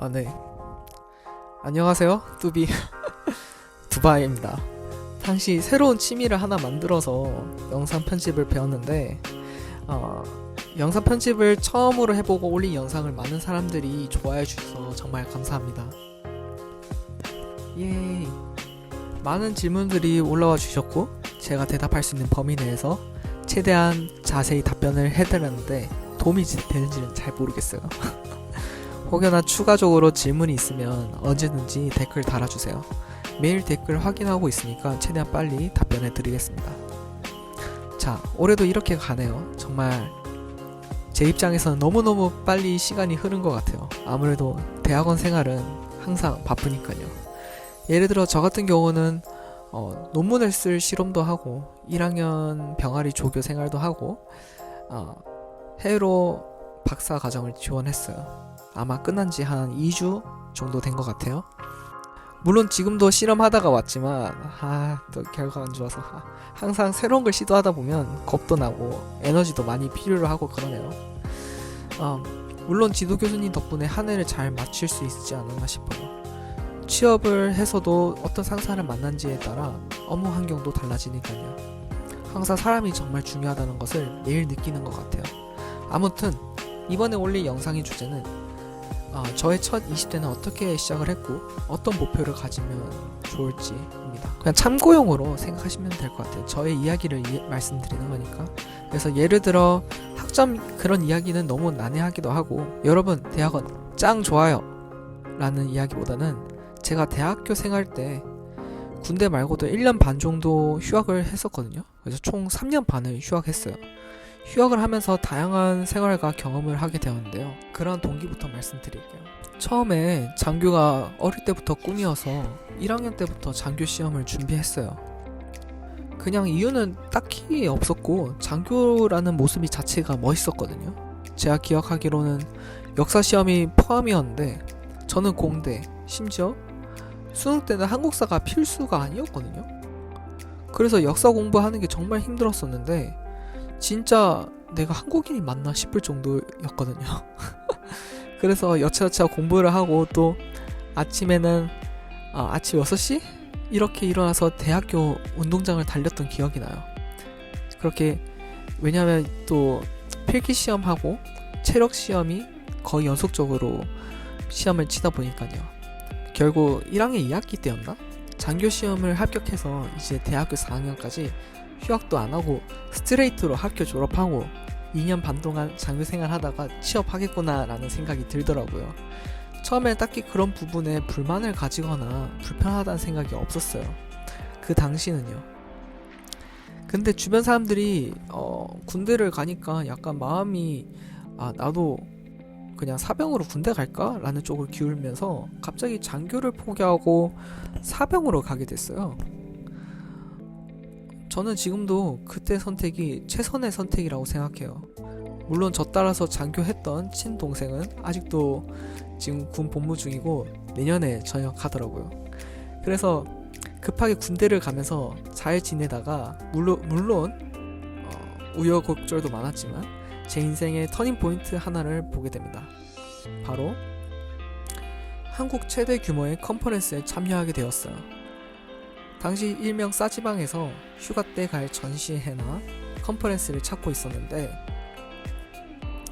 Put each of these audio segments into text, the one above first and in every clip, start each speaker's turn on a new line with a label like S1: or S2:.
S1: 네. 안녕하세요. 뚜비 두바이입니다. 당시 새로운 취미를 하나 만들어서 영상 편집을 배웠는데 영상 편집을 처음으로 해보고 올린 영상을 많은 사람들이 좋아해 주셔서 정말 감사합니다. 예. 많은 질문들이 올라와 주셨고 제가 대답할 수 있는 범위 내에서 최대한 자세히 답변을 해드렸는데 도움이 되는지는 잘 모르겠어요. 혹여나 추가적으로 질문이 있으면 언제든지 댓글 달아주세요. 매일 댓글 확인하고 있으니까 최대한 빨리 답변해 드리겠습니다. 자, 올해도 이렇게 가네요. 정말 제 입장에서는 너무너무 빨리 시간이 흐른 것 같아요. 아무래도 대학원 생활은 항상 바쁘니까요. 예를 들어 저 같은 경우는 논문을 쓸 실험도 하고 1학년 병아리 조교 생활도 하고 해외로 박사 과정을 지원했어요. 아마 끝난 지 한 2주 정도 된 것 같아요. 물론 지금도 실험하다가 왔지만 또 결과가 안 좋아서 항상 새로운 걸 시도하다 보면 겁도 나고 에너지도 많이 필요로 하고 그러네요. 물론 지도 교수님 덕분에 한 해를 잘 마칠 수 있지 않았나 싶어요. 취업을 해서도 어떤 상사를 만난지에 따라 업무 환경도 달라지니까요. 항상 사람이 정말 중요하다는 것을 매일 느끼는 것 같아요. 아무튼 이번에 올릴 영상의 주제는 저의 첫 20대는 어떻게 시작을 했고 어떤 목표를 가지면 좋을지입니다. 그냥 참고용으로 생각하시면 될 것 같아요. 저의 이야기를 말씀드리는 거니까. 그래서 예를 들어 학점 그런 이야기는 너무 난해하기도 하고 여러분 대학원 짱 좋아요 라는 이야기보다는 제가 대학교 생활 때 군대 말고도 1년 반 정도 휴학을 했었거든요. 그래서 총 3년 반을 휴학했어요. 휴학을 하면서 다양한 생활과 경험을 하게 되었는데요. 그런 동기부터 말씀드릴게요. 처음에 장교가 어릴 때부터 꿈이어서 1학년 때부터 장교 시험을 준비했어요. 그냥 이유는 딱히 없었고 장교라는 모습이 자체가 멋있었거든요. 제가 기억하기로는 역사 시험이 포함이었는데 저는 공대, 심지어 수능 때는 한국사가 필수가 아니었거든요. 그래서 역사 공부하는 게 정말 힘들었었는데 진짜 내가 한국인이 맞나 싶을 정도였거든요. 그래서 여차저차 공부를 하고 또 아침에는 아침 6시? 이렇게 일어나서 대학교 운동장을 달렸던 기억이 나요. 그렇게 왜냐면 또 필기시험하고 체력시험이 거의 연속적으로 시험을 치다 보니까요. 결국 1학년 2학기 때였나? 장교시험을 합격해서 이제 대학교 4학년까지 휴학도 안하고 스트레이트로 학교 졸업하고 2년 반 동안 장교생활 하다가 취업하겠구나 라는 생각이 들더라고요. 처음에 딱히 그런 부분에 불만을 가지거나 불편하다는 생각이 없었어요. 그 당시는요. 근데 주변 사람들이 군대를 가니까 약간 마음이 나도 그냥 사병으로 군대 갈까? 라는 쪽으로 기울면서 갑자기 장교를 포기하고 사병으로 가게 됐어요. 저는 지금도 그때 선택이 최선의 선택이라고 생각해요. 물론 저 따라서 장교했던 친동생은 아직도 지금 군 복무 중이고 내년에 전역하더라고요. 그래서 급하게 군대를 가면서 잘 지내다가 물론 우여곡절도 많았지만 제 인생의 터닝포인트 하나를 보게 됩니다. 바로 한국 최대 규모의 컨퍼런스에 참여하게 되었어요. 당시 일명 싸지방에서 휴가 때 갈 전시회나 컨퍼런스를 찾고 있었는데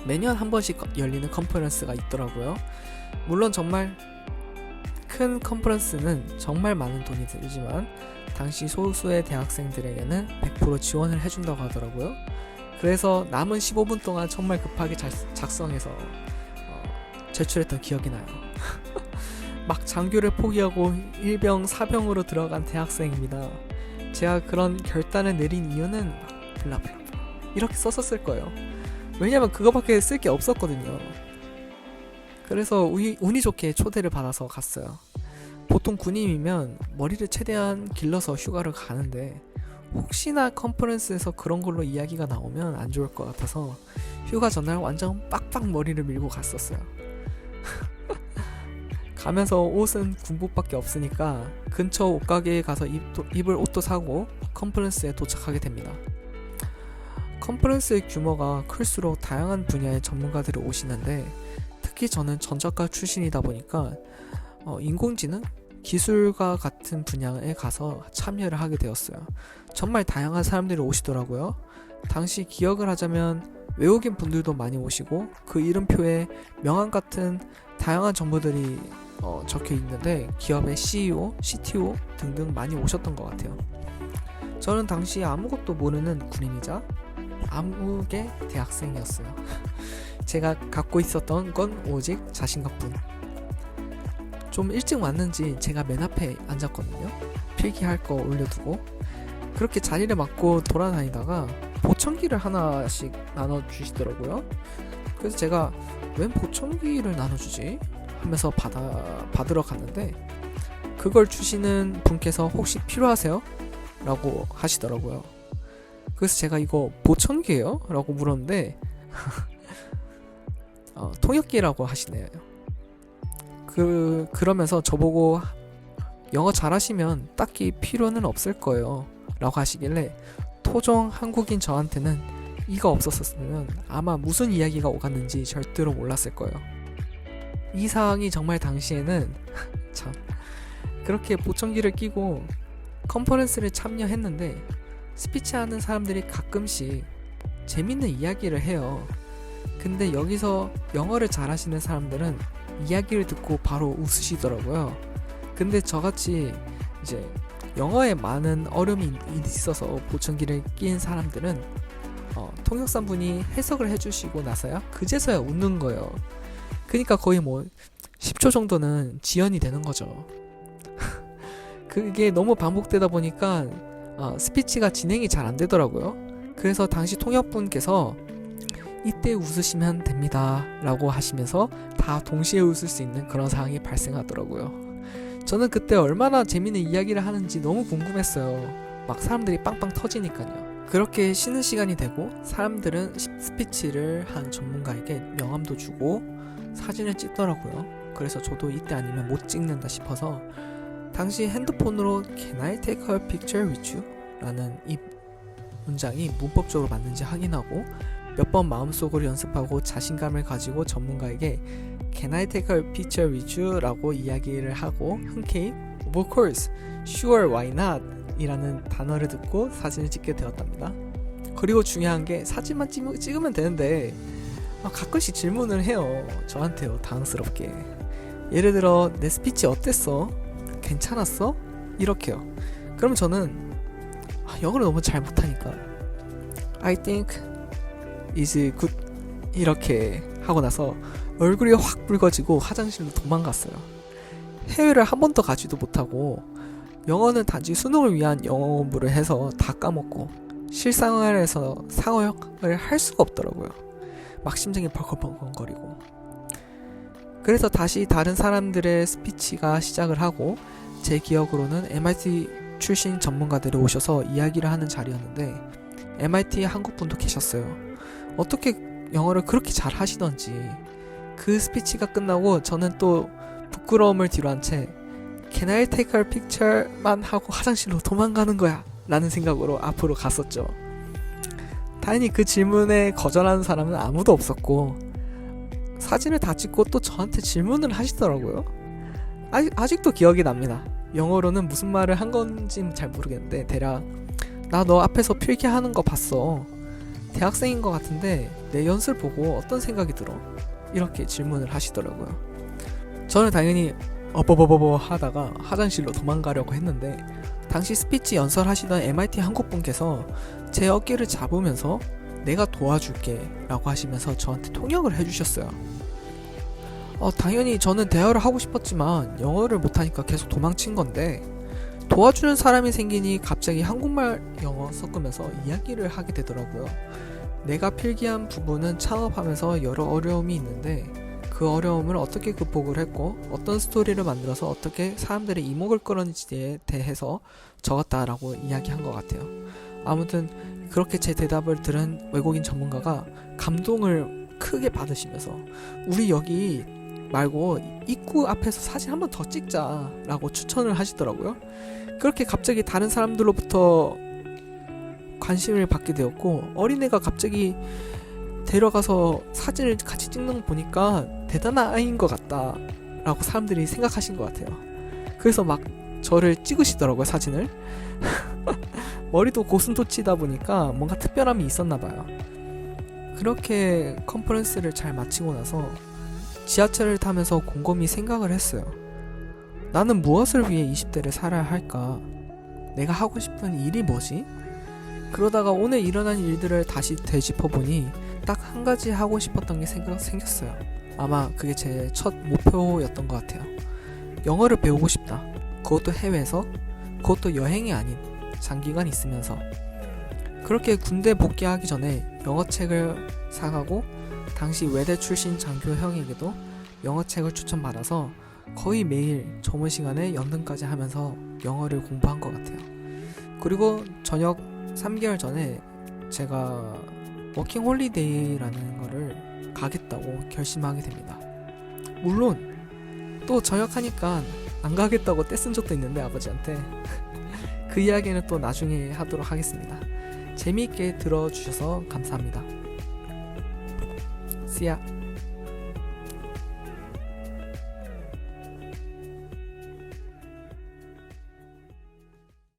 S1: 매년 한 번씩 열리는 컨퍼런스가 있더라고요. 물론 정말 큰 컨퍼런스는 정말 많은 돈이 들지만 당시 소수의 대학생들에게는 100% 지원을 해준다고 하더라고요. 그래서 남은 15분 동안 정말 급하게 작성해서 제출했던 기억이 나요. 막 장교를 포기하고 일병, 사병으로 들어간 대학생입니다. 제가 그런 결단을 내린 이유는 블라블라 이렇게 썼었을 거예요. 왜냐면 그거밖에 쓸 게 없었거든요. 그래서 운이 좋게 초대를 받아서 갔어요. 보통 군인이면 머리를 최대한 길러서 휴가를 가는데 혹시나 컨퍼런스에서 그런 걸로 이야기가 나오면 안 좋을 것 같아서 휴가 전날 완전 빡빡 머리를 밀고 갔었어요. 가면서 옷은 군복밖에 없으니까 근처 옷가게에 가서 입을 옷도 사고 컨퍼런스에 도착하게 됩니다. 컨퍼런스의 규모가 클수록 다양한 분야의 전문가들이 오시는데 특히 저는 전작가 출신이다 보니까 인공지능, 기술과 같은 분야에 가서 참여를 하게 되었어요. 정말 다양한 사람들이 오시더라고요. 당시 기억을 하자면 외국인 분들도 많이 오시고 그 이름표에 명함 같은 다양한 정보들이 적혀 있는데 기업의 CEO, CTO 등등 많이 오셨던 것 같아요. 저는 당시 아무것도 모르는 군인이자 암흑의 대학생이었어요. 제가 갖고 있었던 건 오직 자신감뿐. 좀 일찍 왔는지 제가 맨 앞에 앉았거든요. 필기할 거 올려두고 그렇게 자리를 맡고 돌아다니다가 보청기를 하나씩 나눠주시더라고요. 그래서 제가 웬 보청기를 나눠주지? 하면서 받으러 갔는데 그걸 주시는 분께서 혹시 필요하세요? 라고 하시더라고요. 그래서 제가 이거 보청기예요? 라고 물었는데 통역기라고 하시네요. 그러면서 저보고 영어 잘하시면 딱히 필요는 없을 거예요 라고 하시길래 토종 한국인 저한테는 이가 없었으면 아마 무슨 이야기가 오갔는지 절대로 몰랐을 거예요. 이 상황이 정말 당시에는 참 그렇게 보청기를 끼고 컨퍼런스를 참여했는데 스피치 하는 사람들이 가끔씩 재밌는 이야기를 해요. 근데 여기서 영어를 잘하시는 사람들은 이야기를 듣고 바로 웃으시더라고요. 근데 저같이 이제 영어에 많은 어려움이 있어서 보청기를 낀 사람들은 통역사분이 해석을 해주시고 나서야 그제서야 웃는 거예요. 그러니까 거의 뭐 10초 정도는 지연이 되는 거죠. 그게 너무 반복되다 보니까 스피치가 진행이 잘 안 되더라고요. 그래서 당시 통역분께서 이때 웃으시면 됩니다 라고 하시면서 다 동시에 웃을 수 있는 그런 상황이 발생하더라고요. 저는 그때 얼마나 재밌는 이야기를 하는지 너무 궁금했어요. 막 사람들이 빵빵 터지니까요. 그렇게 쉬는 시간이 되고 사람들은 스피치를 한 전문가에게 명함도 주고 사진을 찍더라고요. 그래서 저도 이때 아니면 못 찍는다 싶어서 당시 핸드폰으로 Can I take a picture with you? 라는 이 문장이 문법적으로 맞는지 확인하고 몇 번 마음속으로 연습하고 자신감을 가지고 전문가에게 Can I take a picture with you? 라고 이야기를 하고 흔쾌히 Of course, sure, why not? 이라는 단어를 듣고 사진을 찍게 되었답니다. 그리고 중요한 게 사진만 찍으면 되는데 가끔씩 질문을 해요. 저한테요. 당황스럽게. 예를 들어 내 스피치 어땠어? 괜찮았어? 이렇게요. 그럼 저는 영어를 너무 잘 못하니까 I think is good 이렇게 하고 나서 얼굴이 확 붉어지고 화장실로 도망갔어요. 해외를 한 번도 가지도 못하고 영어는 단지 수능을 위한 영어 공부를 해서 다 까먹고 실생활에서 사용을 할 수가 없더라고요. 막 심장이 벌컥벌컥거리고. 그래서 다시 다른 사람들의 스피치가 시작을 하고 제 기억으로는 MIT 출신 전문가들이 오셔서 이야기를 하는 자리였는데 MIT 한국분도 계셨어요. 어떻게 영어를 그렇게 잘 하시던지. 그 스피치가 끝나고 저는 또 부끄러움을 뒤로 한 채 Can I take a picture만 하고 화장실로 도망가는 거야 라는 생각으로 앞으로 갔었죠. 다행히 그 질문에 거절하는 사람은 아무도 없었고 사진을 다 찍고 또 저한테 질문을 하시더라고요. 아직도 기억이 납니다. 영어로는 무슨 말을 한 건지는 잘 모르겠는데 대략 나 너 앞에서 필기하는 거 봤어. 대학생인 것 같은데 내 연습 보고 어떤 생각이 들어? 이렇게 질문을 하시더라고요. 저는 당연히 어버버버버 하다가 화장실로 도망가려고 했는데 당시 스피치 연설하시던 MIT 한국분께서 제 어깨를 잡으면서 내가 도와줄게 라고 하시면서 저한테 통역을 해주셨어요. 당연히 저는 대화를 하고 싶었지만 영어를 못하니까 계속 도망친 건데 도와주는 사람이 생기니 갑자기 한국말 영어 섞으면서 이야기를 하게 되더라고요. 내가 필기한 부분은 창업하면서 여러 어려움이 있는데 그 어려움을 어떻게 극복을 했고 어떤 스토리를 만들어서 어떻게 사람들의 이목을 끌었는지에 대해서 적었다라고 이야기한 것 같아요. 아무튼 그렇게 제 대답을 들은 외국인 전문가가 감동을 크게 받으시면서 우리 여기 말고 입구 앞에서 사진 한 번 더 찍자 라고 추천을 하시더라고요. 그렇게 갑자기 다른 사람들로부터 관심을 받게 되었고 어린애가 갑자기 데려가서 사진을 같이 찍는 거 보니까 대단한 아이인 것 같다 라고 사람들이 생각하신 것 같아요. 그래서 막 저를 찍으시더라고요, 사진을. 머리도 고슴도치다 보니까 뭔가 특별함이 있었나 봐요. 그렇게 컨퍼런스를 잘 마치고 나서 지하철을 타면서 곰곰이 생각을 했어요. 나는 무엇을 위해 20대를 살아야 할까? 내가 하고 싶은 일이 뭐지? 그러다가 오늘 일어난 일들을 다시 되짚어보니 딱 한 가지 하고 싶었던 게 생겼어요. 아마 그게 제 첫 목표였던 것 같아요. 영어를 배우고 싶다. 그것도 해외에서, 그것도 여행이 아닌 장기간 있으면서. 그렇게 군대 복귀하기 전에 영어책을 사가고 당시 외대 출신 장교 형에게도 영어책을 추천받아서 거의 매일 점심 시간에 연등까지 하면서 영어를 공부한 것 같아요. 그리고 저녁 3개월 전에 제가 워킹 홀리데이라는 거를 가겠다고 결심하게 됩니다. 물론 또 전역하니까 안 가겠다고 떼쓴 적도 있는데 아버지한테. 그 이야기는 또 나중에 하도록 하겠습니다. 재미있게 들어주셔서 감사합니다. See ya.